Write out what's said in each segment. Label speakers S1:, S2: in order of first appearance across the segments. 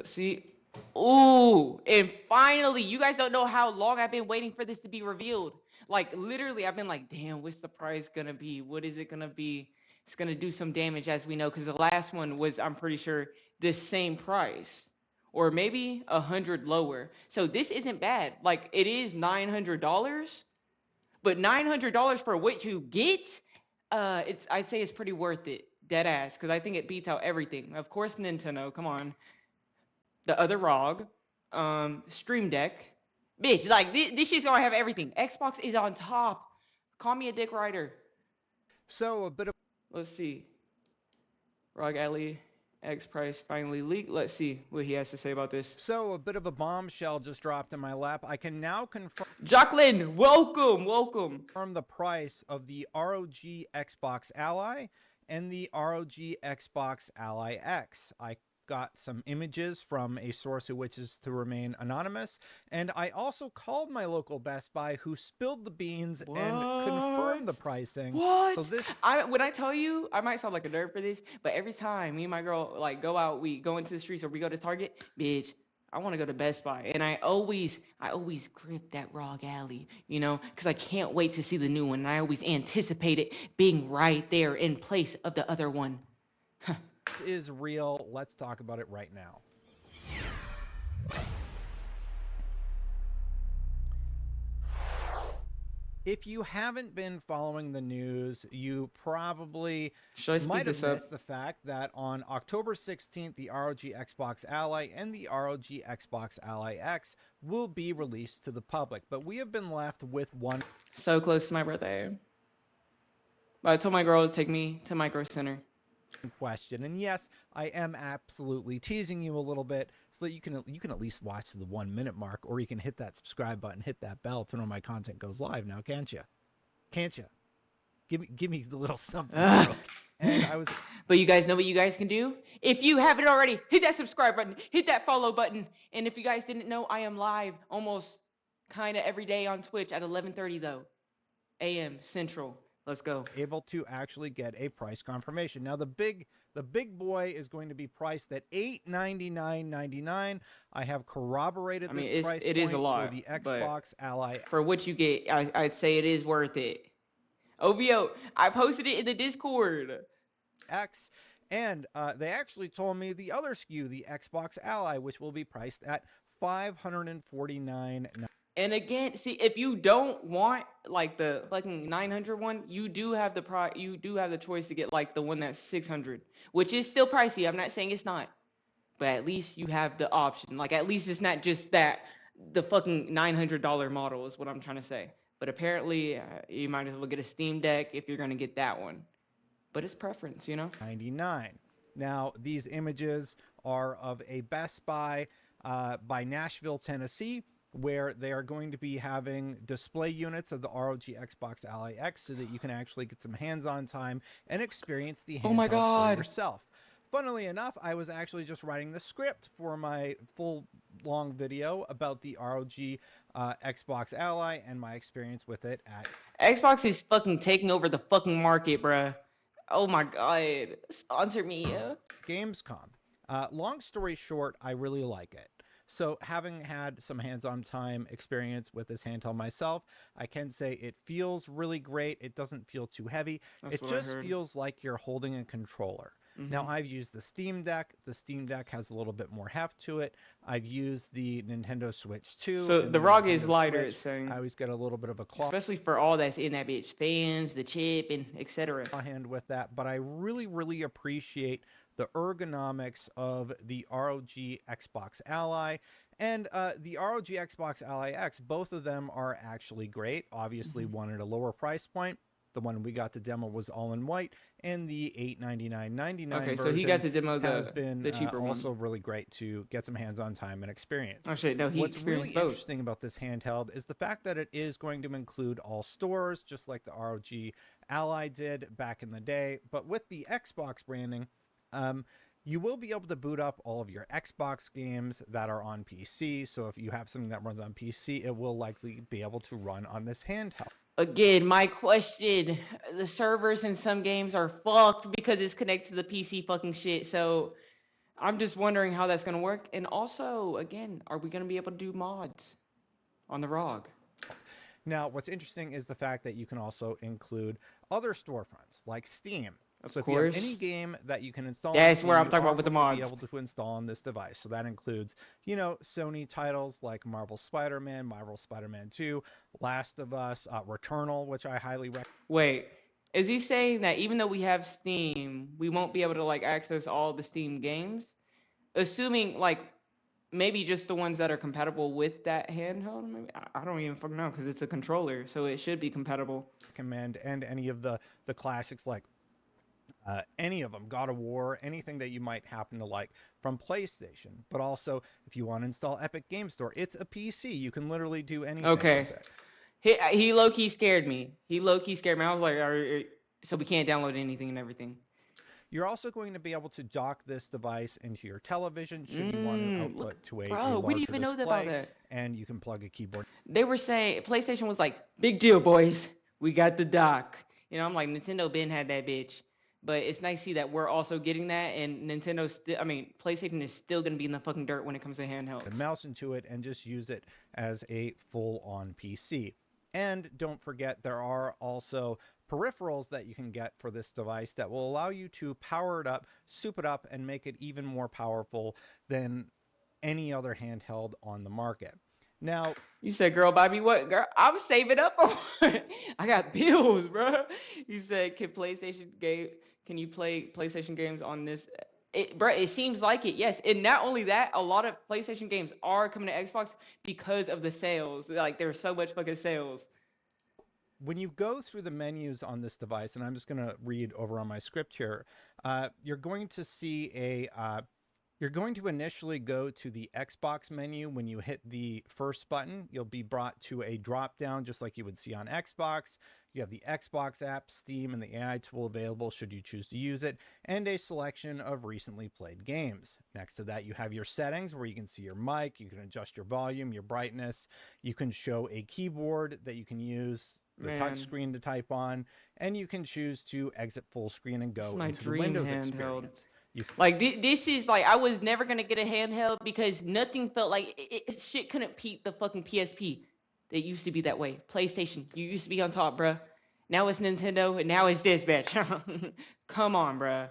S1: Let's see. Ooh, and finally, you guys don't know how long I've been waiting for this to be revealed. Like, literally, I've been like, damn, what's the price gonna be? What is it gonna be? It's gonna do some damage, as we know, because the last one was, I'm pretty sure, this same price. Or maybe 100 lower. So this isn't bad. Like, it is $900, but $900 for what you get, I'd say it's pretty worth it. Dead ass, because I think it beats out everything. Of course, Nintendo, come on. The other ROG, Stream Deck. Bitch, like this shit's gonna have everything. Xbox is on top. Call me a dick rider.
S2: So a bit of
S1: Let's see. ROG Alley X price finally leaked. Let's see what he has to say about this.
S2: So a bit of a bombshell just dropped in my lap. I can now confirm
S1: Jacqueline, welcome, welcome.
S2: the price of the ROG Xbox Ally and the ROG Xbox Ally X. I got some images from a source who wishes to remain anonymous, and I also called my local Best Buy, who spilled the beans and confirmed the pricing.
S1: What?
S2: So this,
S1: when I tell you, I might sound like a nerd for this, but every time me and my girl like go out, we go into the streets or we go to Target, bitch, I want to go to Best Buy, and I always grip that ROG Alley, you know, because I can't wait to see the new one, and I always anticipate it being right there in place of the other one.
S2: this is real. Let's talk about it right now. If you haven't been following the news, you probably might have missed the fact that on October 16th, the ROG Xbox Ally and the ROG Xbox Ally X will be released to the public. But we have been left with one.
S1: So close to my birthday. But I told my girl to take me to Micro Center.
S2: Question, and yes, I am absolutely teasing you a little bit so that you can at least watch to the 1 minute mark, or you can hit that subscribe button, hit that bell to know my content goes live. Now, can't you? Give me the little something. And I was.
S1: But you guys know what you guys can do? If you haven't already, hit that subscribe button, hit that follow button, and if you guys didn't know, I am live almost kind of every day on Twitch at 11:30 though, a.m. Central. Let's go.
S2: Able to actually get a price confirmation. Now the big boy is going to be priced at $899.99. I have corroborated this price.
S1: It is a lot
S2: for the Xbox Ally.
S1: For what you get, I'd say it is worth it. OVO, I posted it in the Discord.
S2: X, and they actually told me the other SKU, the Xbox Ally, which will be priced at $549.
S1: And again, see, if you don't want like the fucking 900 one, you do have the choice to get like the one that's 600, which is still pricey. I'm not saying it's not, but at least you have the option. Like at least it's not just that the fucking $900 model is what I'm trying to say. But apparently, you might as well get a Steam Deck if you're gonna get that one. But it's preference, you know.
S2: 99. Now these images are of a Best Buy by Nashville, Tennessee, where they are going to be having display units of the ROG Xbox Ally X so that you can actually get some hands-on time and experience the handheld for yourself. Funnily enough, I was actually just writing the script for my full long video about the ROG Xbox Ally and my experience with it at
S1: Xbox is fucking taking over the fucking market, bruh. Oh my god. Sponsor me, yeah.
S2: Gamescom. Long story short, I really like it. So having had some hands-on time experience with this handheld myself, I can say it feels really great. It doesn't feel too heavy. It just feels like you're holding a controller. Now, I've used the Steam Deck. The Steam Deck has a little bit more heft to it. I've used the Nintendo Switch 2.
S1: So the ROG is lighter, it's saying.
S2: I always get a little bit of a claw.
S1: Especially for all that's in that bitch. Fans, the chip, and etc.
S2: Hand with that, but I really, really appreciate the ergonomics of the ROG Xbox Ally and the ROG Xbox Ally X. Both of them are actually great. Obviously, one at a lower price point. The one we got to demo was all in white, and the $899.99
S1: okay,
S2: version
S1: so he got to demo
S2: has been
S1: the cheaper
S2: also really great to get some hands-on time and experience.
S1: Actually, no,
S2: What's really interesting about this handheld is the fact that it is going to include all stores, just like the ROG Ally did back in the day. But with the Xbox branding, you will be able to boot up all of your Xbox games that are on PC. So if you have something that runs on PC, it will likely be able to run on this handheld.
S1: Again, my question, the servers in some games are fucked because it's connected to the PC fucking shit. So I'm just wondering how that's gonna work. And also, again, are we gonna be able to do mods on the ROG?
S2: Now, what's interesting is the fact that you can also include other storefronts like Steam.
S1: Of
S2: So if you have any
S1: course.
S2: game that you can install on
S1: That's where
S2: Steam,
S1: I'm
S2: you
S1: talking
S2: are
S1: about with the
S2: going to be
S1: mods.
S2: able to install on this device. So that includes, you know, Sony titles like Marvel Spider-Man, Marvel Spider-Man 2, Last of Us, Returnal, which I highly recommend.
S1: Wait, is he saying that even though we have Steam, we won't be able to like access all the Steam games? Assuming like maybe just the ones that are compatible with that handheld. Maybe I don't even fucking know because it's a controller, so it should be compatible.
S2: And any of the classics like any of them, God of War, anything that you might happen to like from PlayStation. But also, if you want to install Epic Game Store, it's a PC. You can literally do anything
S1: Okay,
S2: with it.
S1: he low key scared me. He low key scared me. I was like, so we can't download anything and everything.
S2: You're also going to be able to dock this device into your television should you want to
S1: Look,
S2: output to a
S1: bro, we didn't
S2: larger
S1: even know about
S2: display,
S1: that.
S2: and you can plug a keyboard.
S1: They were saying PlayStation was like, big deal, boys. We got the dock. You know, I'm like, Nintendo been had that bitch. But it's nice to see that we're also getting that, and Nintendo still, I mean, PlayStation is still gonna be in the fucking dirt when it comes to
S2: A
S1: handhelds.
S2: mouse into it and just use it as a full-on PC. And don't forget, there are also peripherals that you can get for this device that will allow you to power it up, soup it up, and make it even more powerful than any other handheld on the market. Now,
S1: You said, girl, Bobby, what? Girl, I'm saving up for it. I got bills, bro. You said, can you play PlayStation games on this? Bro, it seems like it, yes. And not only that, a lot of PlayStation games are coming to Xbox because of the sales. Like, there's so much fucking sales.
S2: when you go through the menus on this device, and I'm just going to read over on my script here, you're going to see you're going to initially go to the Xbox menu. When you hit the first button, you'll be brought to a drop down just like you would see on Xbox. You have the Xbox app, Steam, and the AI tool available should you choose to use it, and a selection of recently played games. Next to that, you have your settings where you can see your mic, you can adjust your volume, your brightness, you can show a keyboard that you can use the touch
S1: Man,
S2: screen to type on, and you can choose to exit full screen and
S1: this is
S2: go
S1: my
S2: into the
S1: dream
S2: Windows
S1: handheld.
S2: experience. You
S1: Like this is like I was never gonna get a handheld because nothing felt like shit couldn't beat the fucking PSP. They used to be that way. PlayStation, you used to be on top, bruh. Now it's Nintendo, and now it's this bitch. Come on, bruh.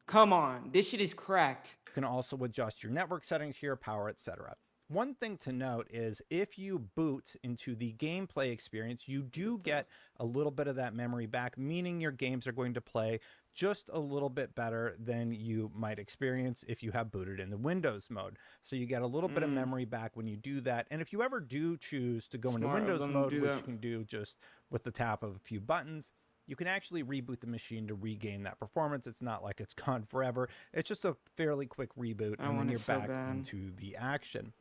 S1: Come on, this shit is cracked.
S2: can also adjust your network settings here, power, etc. One thing to note is if you boot into the gameplay experience, you do get a little bit of that memory back, meaning your games are going to play just a little bit better than you might experience if you have booted in the Windows mode. So you get a little bit of memory back when you do that. And if you ever do choose to go into
S1: Smart of
S2: Windows
S1: them to
S2: mode,
S1: do
S2: which
S1: that.
S2: you can do just with the tap of a few buttons, you can actually reboot the machine to regain that performance. It's not like it's gone forever. It's just a fairly quick reboot,
S1: I
S2: and then
S1: want
S2: you're
S1: it so
S2: back
S1: bad.
S2: into the action.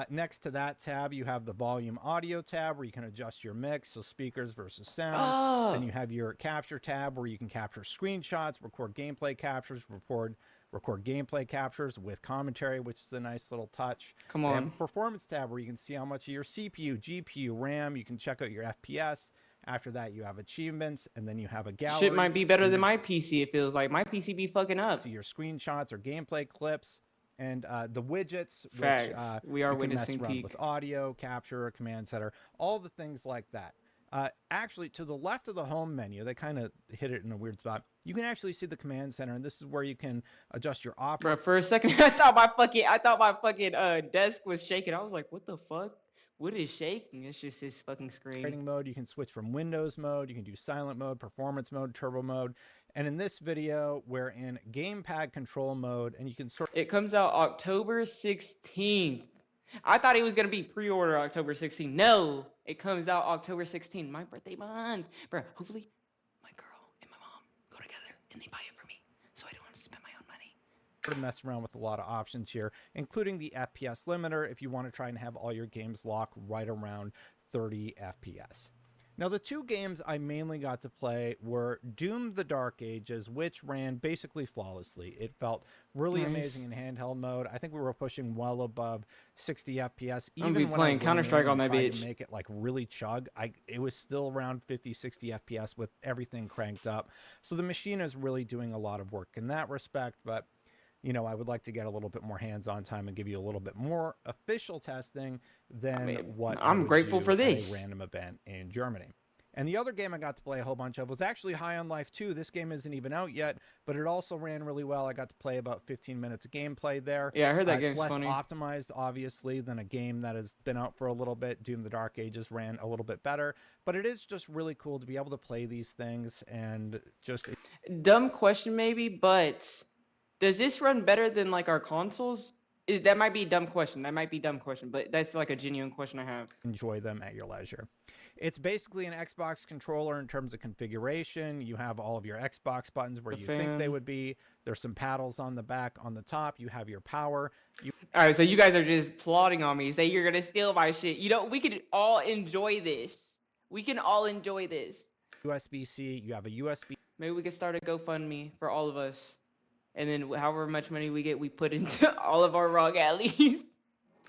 S2: Next to that tab, you have the volume audio tab where you can adjust your mix, so speakers versus sound. Then
S1: Oh,
S2: you have your capture tab where you can capture screenshots, record gameplay captures, record gameplay captures with commentary, which is a nice little touch.
S1: come
S2: They have a
S1: on.
S2: performance tab where you can see how much of your CPU, GPU, RAM, you can check out your FPS. After that, you have achievements, and then you have a
S1: Shit
S2: gallery
S1: might be better
S2: where
S1: than
S2: you
S1: my PC. It feels like my PC be fucking
S2: see
S1: up.
S2: your screenshots or gameplay clips, and the widgets, which
S1: Facts. We are
S2: you can mess
S1: witnessing
S2: around with
S1: peak.
S2: audio, capture, command center, all the things like that. Actually, to the left of the home menu, they kind of hit it in a weird spot. You can actually see the command center, and this is where you can adjust your
S1: Bro,
S2: operating
S1: for a second, I thought my fucking desk was shaking. I was like, what the fuck? What is shaking? It's just this fucking screen.
S2: mode. You can switch from Windows mode, you can do silent mode, performance mode, turbo mode. And in this video, we're in gamepad control mode, and you can sort
S1: It comes out October 16th. I thought it was gonna be pre-order October 16th. No, it comes out October 16th. My birthday month. Bro, hopefully my girl and my mom go together and they buy it for me. So I don't have to spend my own money.
S2: to mess around with a lot of options here, including the FPS limiter if you want to try and have all your games lock right around 30 FPS. Now, the two games I mainly got to play were Doom: The Dark Ages, which ran basically flawlessly. It felt really
S1: Nice.
S2: amazing in handheld mode. I think we were pushing well above 60 FPS.
S1: I'm gonna be
S2: Even when I
S1: playing
S2: went
S1: Counter-Strike
S2: in
S1: on
S2: and
S1: that
S2: tried to
S1: bitch.
S2: make it like really chug, it was still around 50, 60 FPS with everything cranked up. So the machine is really doing a lot of work in that respect, but I would like to get a little bit more hands-on time and give you a little bit more official testing than what I
S1: I'm
S2: would
S1: grateful
S2: do
S1: for
S2: at a
S1: this.
S2: random event in Germany. And the other game I got to play a whole bunch of was actually High on Life 2. This game isn't even out yet, but it also ran really well. I got to play about 15 minutes of gameplay there.
S1: Yeah, I heard that
S2: It's
S1: game's
S2: less
S1: funny.
S2: optimized, obviously, than a game that has been out for a little bit. Doom the Dark Ages ran a little bit better, but it is just really cool to be able to play these things and just.
S1: Dumb question maybe, but does this run better than like our consoles? That might be a dumb question. That might be a dumb question, but that's like a genuine question I have.
S2: Enjoy them at your leisure. It's basically an Xbox controller in terms of configuration. You have all of your Xbox buttons where you think they would be. There's some paddles on the back, on the top. You have your power.
S1: All right, so you guys are just plotting on me. Say you're gonna steal my shit. We could all enjoy this. We can all enjoy this.
S2: USB-C. You have a USB.
S1: Maybe we could start a GoFundMe for all of us, and then however much money we get, we put into all of our ROG alleys.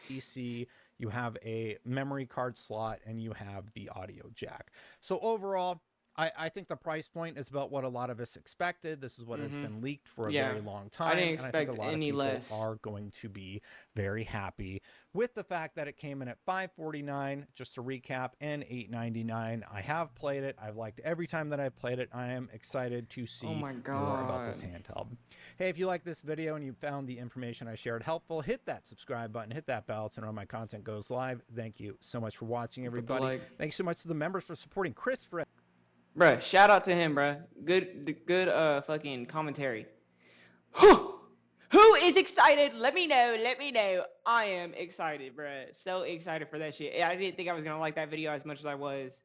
S2: PC, you have a memory card slot, and you have the audio jack. So overall, I think the price point is about what a lot of us expected. This is what has been leaked for a very long time.
S1: I didn't expect
S2: and I think a lot
S1: any
S2: of people
S1: less.
S2: are going to be very happy with the fact that it came in at $549, just to recap, and $899. I have played it. I've liked every time that I've played it. I am excited to see more about this handheld. Hey, if you like this video and you found the information I shared helpful, hit that subscribe button, hit that bell to know when my content goes live. Thank you so much for watching, everybody. Thanks so much to the members for supporting Chris for.
S1: Bruh, shout out to him, bruh. Good fucking commentary. Who is excited? Let me know. Let me know. I am excited, bruh. So excited for that shit. I didn't think I was gonna like that video as much as I was.